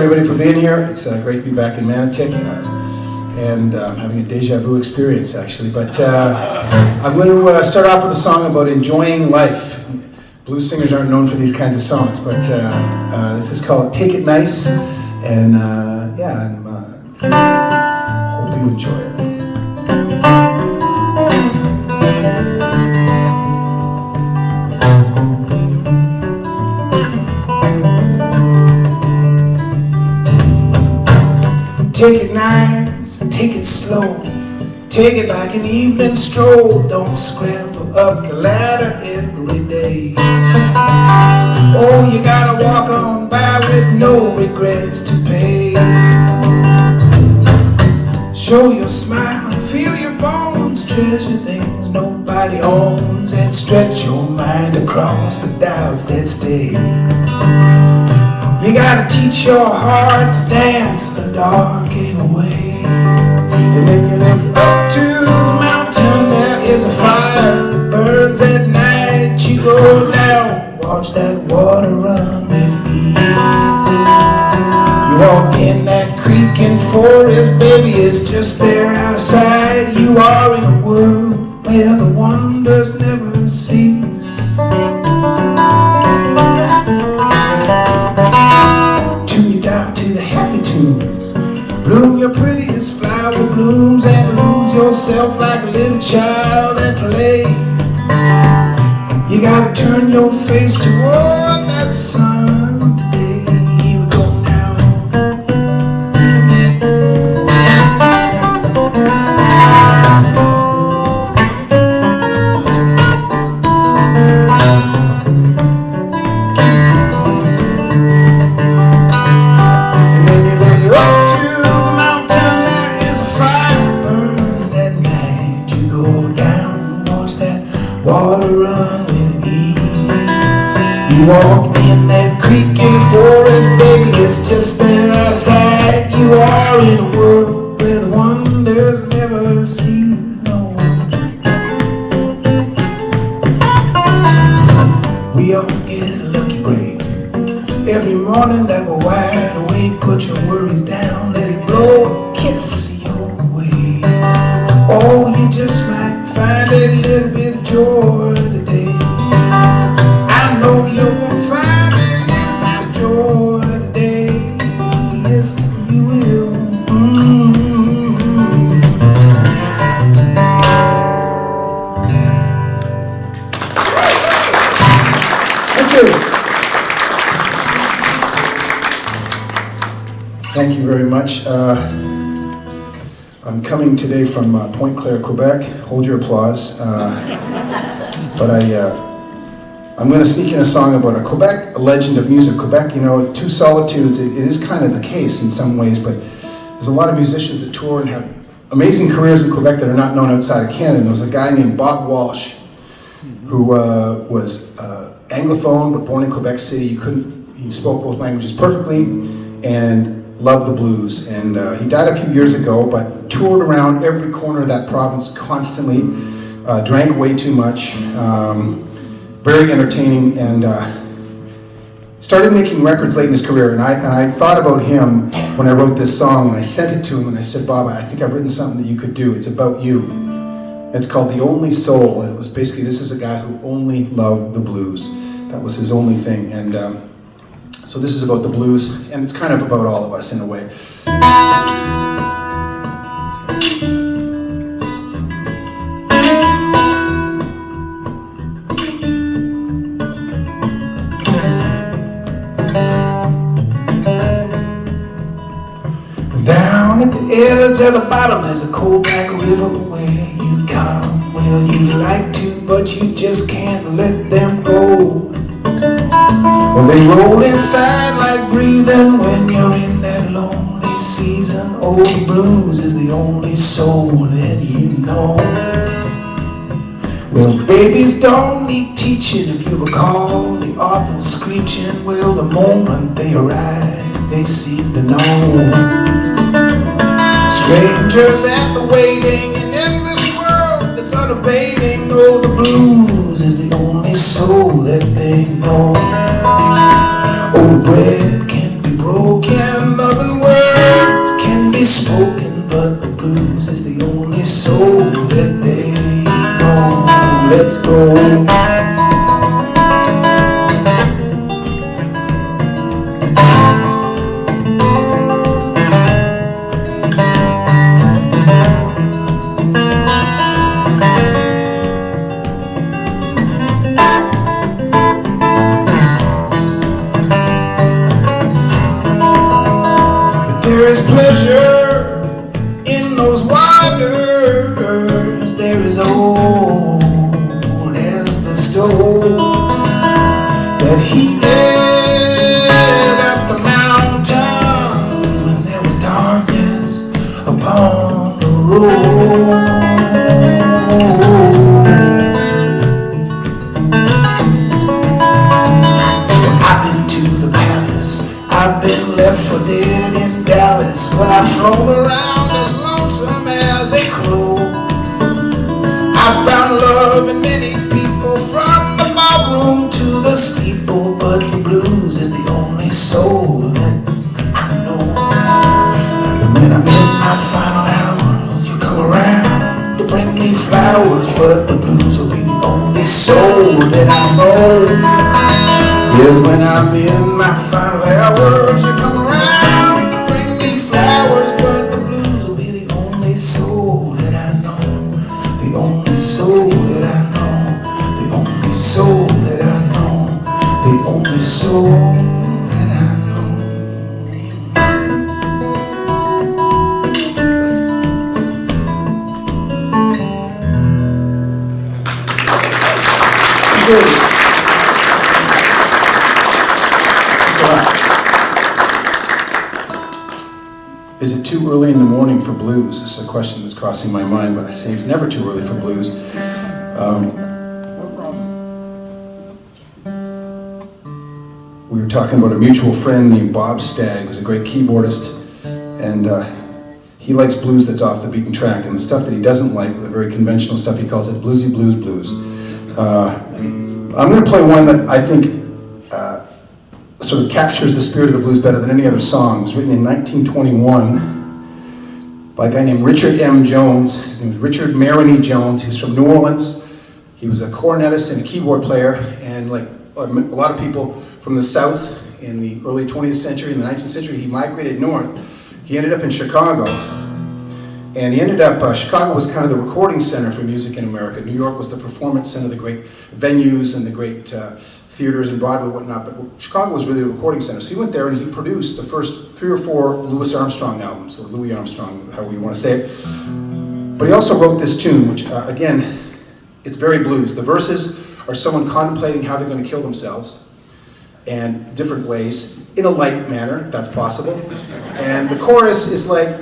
everybody for being here. It's great to be back in Manotick, and I'm having a deja vu experience actually. But I'm going to start off with a song about enjoying life. Blues singers aren't known for these kinds of songs, but this is called Take It Nice, and hope you enjoy it. Take it nice, take it slow, take it like an evening stroll. Don't scramble up the ladder every day. Oh, you gotta walk on by with no regrets to pay. Show your smile, feel your bones, treasure things nobody owns, and stretch your mind across the doubts that stay. You gotta teach your heart to dance the darking away. And then you look up to the mountain, there is a fire that burns at night. You go down, watch that water run with ease. You walk in that creaking forest, baby, it's just there out of sight. You are in a world where the wonders never cease. Bloom your prettiest flower blooms and lose yourself like a little child at play. You gotta turn your face toward that sun today. Here we go now. And then you look up to water run with ease. You walk in that creaking forest, baby, it's just there outside. You are in a world where the wonders never cease, no. We all get a lucky break every morning that we're wide awake. Put your worries down, let it blow a kiss your way. Oh, you just might find a little bit of joy today. I know you're gonna find a little bit of joy today. Yes, you will. Thank you. Thank you very much. I'm coming today from Pointe Claire, Quebec. Hold your applause. But I'm going to sneak in a song about a Quebec, a legend of music. Quebec, you know, two solitudes. It is kind of the case in some ways, but there's a lot of musicians that tour and have amazing careers in Quebec that are not known outside of Canada. And there was a guy named Bob Walsh who was Anglophone, but born in Quebec City. He spoke both languages perfectly and loved the blues, and he died a few years ago, but toured around every corner of that province constantly, drank way too much, very entertaining, and started making records late in his career. And I thought about him when I wrote this song, and I sent it to him, and I said, Bob, I think I've written something that you could do. It's about you. It's called The Only Soul, and it was basically, this is a guy who only loved the blues. That was his only thing, and so this is about the blues, and it's kind of about all of us in a way. Down at the edge of the bottom there's a cold black river where you got 'em well you like to, but you just can't let them go. Well, they roll inside like breathing when you're in that lonely season. Oh, the blues is the only soul that you know. Well, babies don't need teaching if you recall the awful screeching. Well, the moment they arrive, they seem to know. Strangers at the waiting, and in this world that's unabating, oh, the blues is the only soul that they know. Oh, the bread can be broken, only spoken, but the blues is the only soul that they know. Let's go. There is pleasure in those waters. There is old as the stove that heated up the mountains when there was darkness upon the road. I've been to the palace, I've been left for dead in Dallas, but I've flown around as lonesome as a crow. I found love in many people, from the ballroom to the steeple, but the blues is the only soul that I know. And when I'm in my final hours, you come around to bring me flowers, but the blues will be the only soul that I know. Yes, when I'm in my final hours, you come around to bring me flowers, but the blues will be the only soul that I know. The only soul that I know. The only soul that I know. The only soul that I know. Good. Is it too early in the morning for blues? This is a question that's crossing my mind, but I say it's never too early for blues. We were talking about a mutual friend named Bob Stagg, who's a great keyboardist, and he likes blues that's off the beaten track, and the stuff that he doesn't like, the very conventional stuff, he calls it bluesy blues blues. I'm going to play one that I think sort of captures the spirit of the blues better than any other song. It was written in 1921 by a guy named Richard M. Jones. His name was Richard Maroney Jones. He was from New Orleans. He was a cornetist and a keyboard player, and like a lot of people from the South in the early 20th century, in the 19th century, he migrated north. He ended up in Chicago, and he ended up, Chicago was kind of the recording center for music in America. New York was the performance center, the great venues and the great theaters and Broadway and whatnot, but Chicago was really the recording center. So he went there and he produced the first 3 or 4 Louis Armstrong albums, or Louis Armstrong, however you want to say it. But he also wrote this tune, which again, it's very blues. The verses are someone contemplating how they're going to kill themselves, and different ways, in a light manner, if that's possible. And the chorus is like,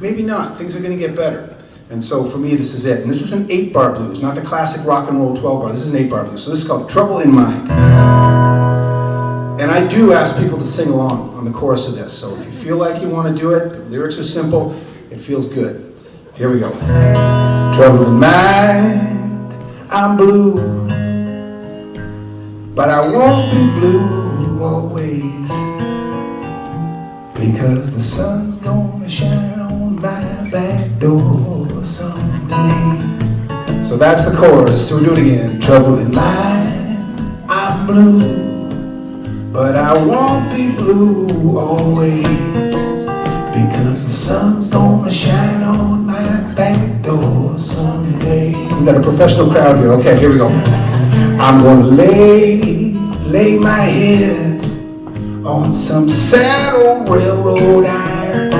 maybe not, things are going to get better. And so for me, this is it. And this is an 8-bar blues, not the classic rock and roll 12-bar. This is an 8-bar blues. So this is called Trouble in Mind. And I do ask people to sing along on the chorus of this. So if you feel like you want to do it, the lyrics are simple, it feels good. Here we go. Trouble in mind, I'm blue, but I won't be blue always, because the sun's gonna shine on my back door someday. So that's the chorus, so we'll do it again. Trouble in mind, I'm blue, but I won't be blue always, because the sun's gonna shine on my back door someday. We got a professional crowd here. Okay, here we go. I'm gonna lay my head on some sad old railroad iron.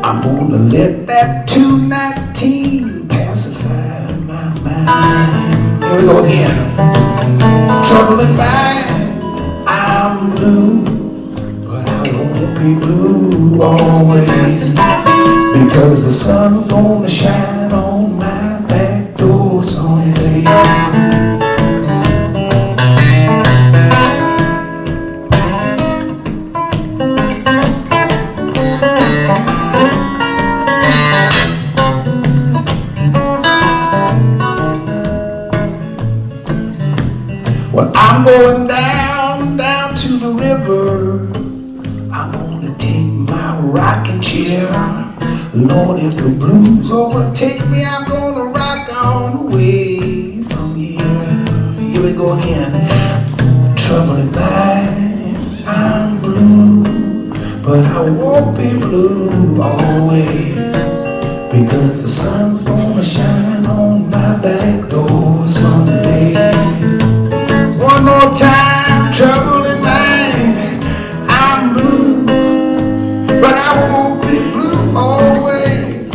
I'm gonna let that 219 pacify my mind. Here we go again. Trouble in mind, I'm blue, but I won't be blue always, because the sun's gonna shine on my back door someday. Well, I'm going down to the river. I'm gonna take my rocking chair. Lord, if the blues overtake me, I'm gonna rock on away from here. Here we go again. Trouble in mind, I'm blue, but I won't be blue always, because the sun's gonna shine on my back door someday. One more time, trouble in mind, I'm blue, but I won't be blue always,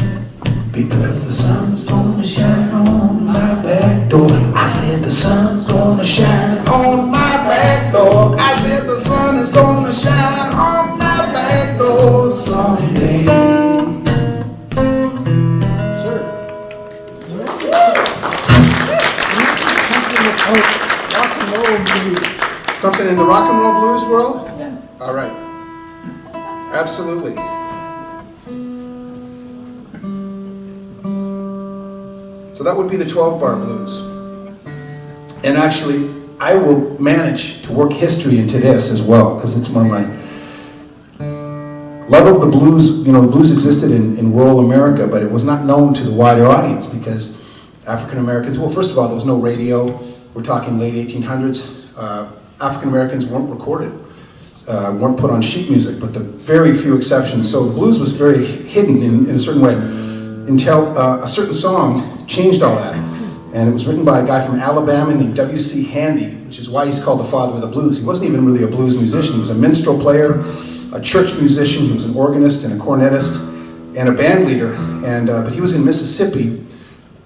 because the sun's gonna shine on my back door. I said the sun's gonna shine on my back door. I said the sun is gonna shine on my back door someday. Something in the rock and roll blues world? Yeah. All right. Absolutely. So that would be the 12-bar blues. And actually, I will manage to work history into this as well, because it's one of my love of the blues. You know, the blues existed in rural America, but it was not known to the wider audience because African Americans, well, first of all, there was no radio. We're talking late 1800s. African Americans weren't recorded, weren't put on sheet music, but the very few exceptions. So the blues was very hidden in a certain way until a certain song changed all that. And it was written by a guy from Alabama named W.C. Handy, which is why he's called the father of the blues. He wasn't even really a blues musician. He was a minstrel player, a church musician. He was an organist and a cornetist and a band leader. And but he was in Mississippi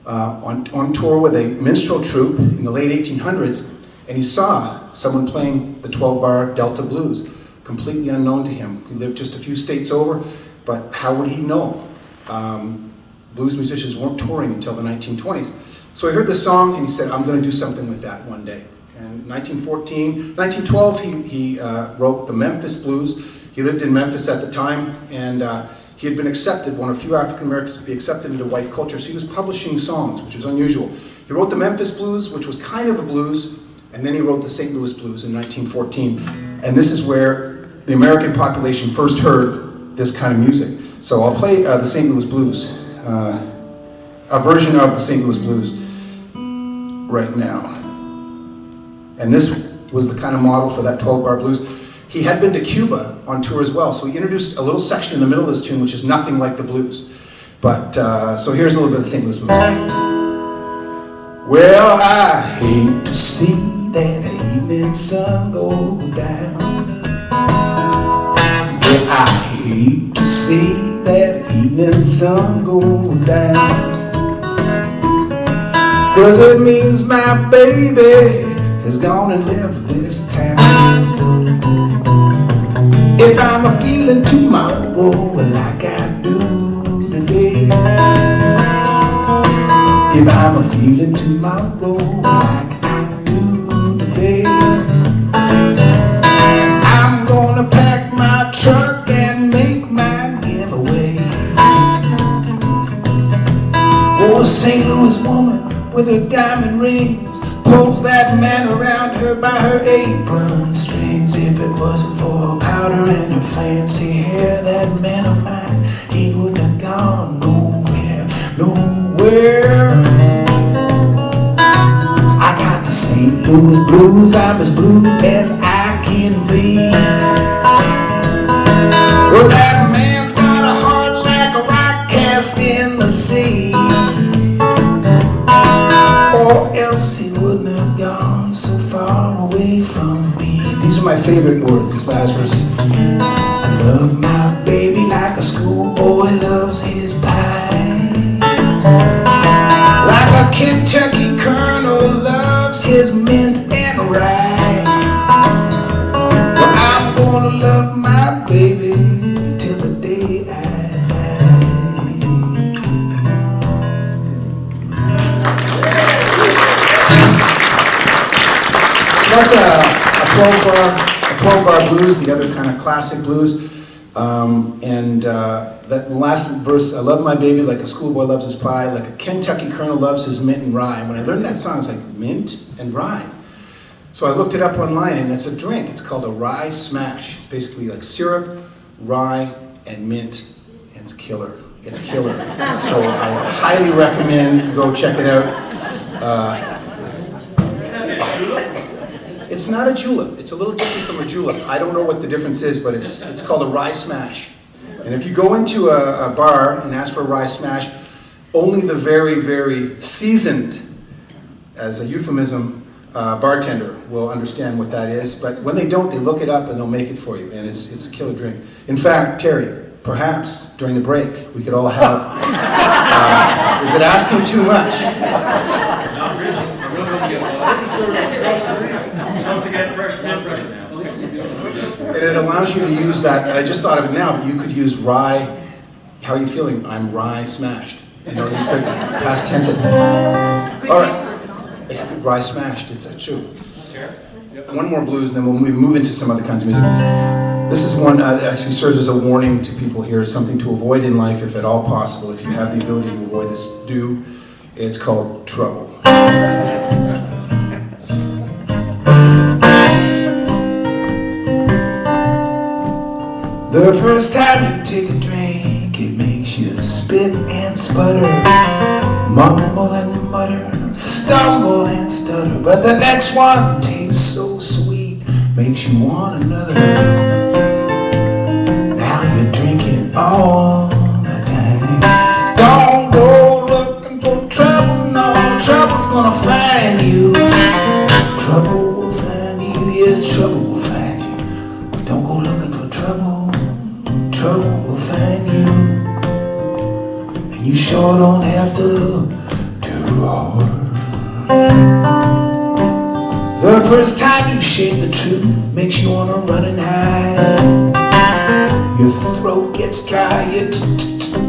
on tour with a minstrel troupe in the late 1800s, and he saw someone playing the 12-bar Delta blues, completely unknown to him. He lived just a few states over, but how would he know? Blues musicians weren't touring until the 1920s. So he heard this song and he said, I'm going to do something with that one day. And 1912, he wrote the Memphis Blues. He lived in Memphis at the time, and he had been accepted, one of few African Americans to be accepted into white culture. So he was publishing songs, which was unusual. He wrote the Memphis Blues, which was kind of a blues, and then he wrote the St. Louis Blues in 1914. And this is where the American population first heard this kind of music. So I'll play the St. Louis Blues, a version of the St. Louis Blues right now. And this was the kind of model for that 12-bar blues. He had been to Cuba on tour as well, so he introduced a little section in the middle of this tune, which is nothing like the blues. But, so here's a little bit of the St. Louis Blues. Well, I hate to see that evening sun go down. Well, I hate to see that evening sun go down, 'cause it means my baby has gone and left this town. If I'm a feeling tomorrow like I do today, if I'm a feeling tomorrow like I do today, I'm gonna pack my truck and make my getaway. Oh, a St. Louis woman with her diamond rings pulls that man around her by her apron strings. If it wasn't for her powder and her fancy hair, that man of mine, he wouldn't have gone nowhere, nowhere. I got the St. Louis Blues, I'm as blue as I can be. Well, that man's got a heart like a rock cast in the sea, or else he wouldn't have gone so far away from me. These are my favorite words, this last verse. I love my baby like a schoolboy loves his pie, like a Kentucky colonel loves his mint and rye. Well, I'm gonna love my baby till the day I die. That's a 12-bar blues, the other kind of classic blues. That last verse, I love my baby like a schoolboy loves his pie, like a Kentucky colonel loves his mint and rye. When I learned that song, I was like, mint and rye. So I looked it up online, and it's a drink. It's called a rye smash. It's basically like syrup, rye, and mint, and it's killer. It's killer. So I highly recommend you go check it out. It's not a julep. It's a little different from a julep. I don't know what the difference is, but it's called a rye smash. And if you go into a bar and ask for a rye smash, only the very, very seasoned, as a euphemism, bartender will understand what that is. But when they don't, they look it up and they'll make it for you. And it's a killer drink. In fact, Terry, perhaps during the break we could all have. Is it asking too much? Not really. Tough to get fresh blood pressure now. And it allows you to use that, and I just thought of it now, but you could use rye. How are you feeling? I'm rye smashed. You know, you could past tense it. All right. Rye smashed, it's true. One more blues, and then we'll move into some other kinds of music. This is one that actually serves as a warning to people here, something to avoid in life if at all possible. If you have the ability to avoid this, do. It's called Trouble. The first time you take a drink, it makes you spit and sputter, mumble and mutter, stumble and stutter. But the next one tastes so sweet, makes you want another. Now you're drinking all the time. Don't go looking for trouble, no, trouble's gonna find you. Trouble will find you, yes, trouble will find you. Don't go looking for trouble. Trouble will find you, and you sure don't have to look too hard. The first time you share the truth makes you wanna run and hide. Your throat gets dry, your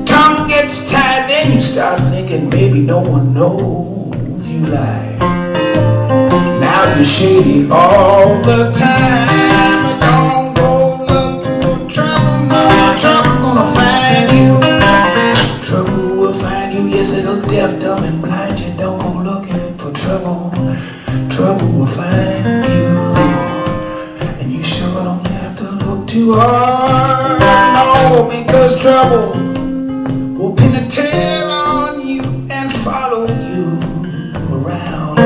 tongue gets tied, then you start thinking maybe no one knows you lie. Now you're shady all the time, don't go looking for trouble, no, trouble's gonna find you. Trouble will find you, yes, it'll deaf, dumb, and blind you. Don't go looking for trouble, trouble will find you. And you sure don't have to look too hard, no, because trouble will pin a tail on you and follow you around.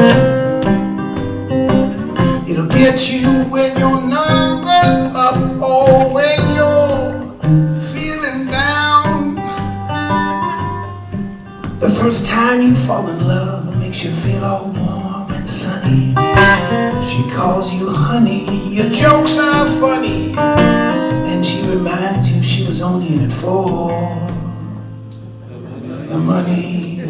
It'll get you when your number's up or when you're feeling down. The first time you fall in love, it makes you feel all warm and sunny. She calls you honey, your jokes are funny. Then she reminds you she was only in it for the money.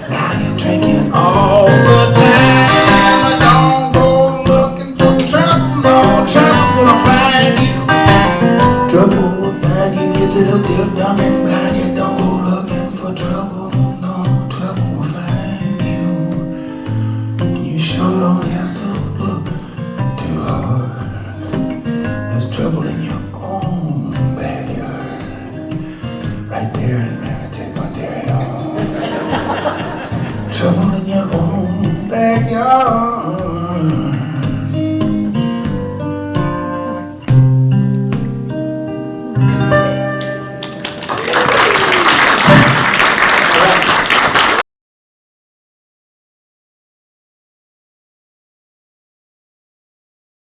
Now you're drinking all the time. Don't go looking for trouble, no, trouble's gonna find you. Trouble will find you, yes, it'll dip, dumb, and blind you. Don't go looking for trouble, no, trouble will find you. You sure don't have to look too hard. There's trouble in your own backyard, right there in Piedmont, Ontario. Trouble in your own backyard.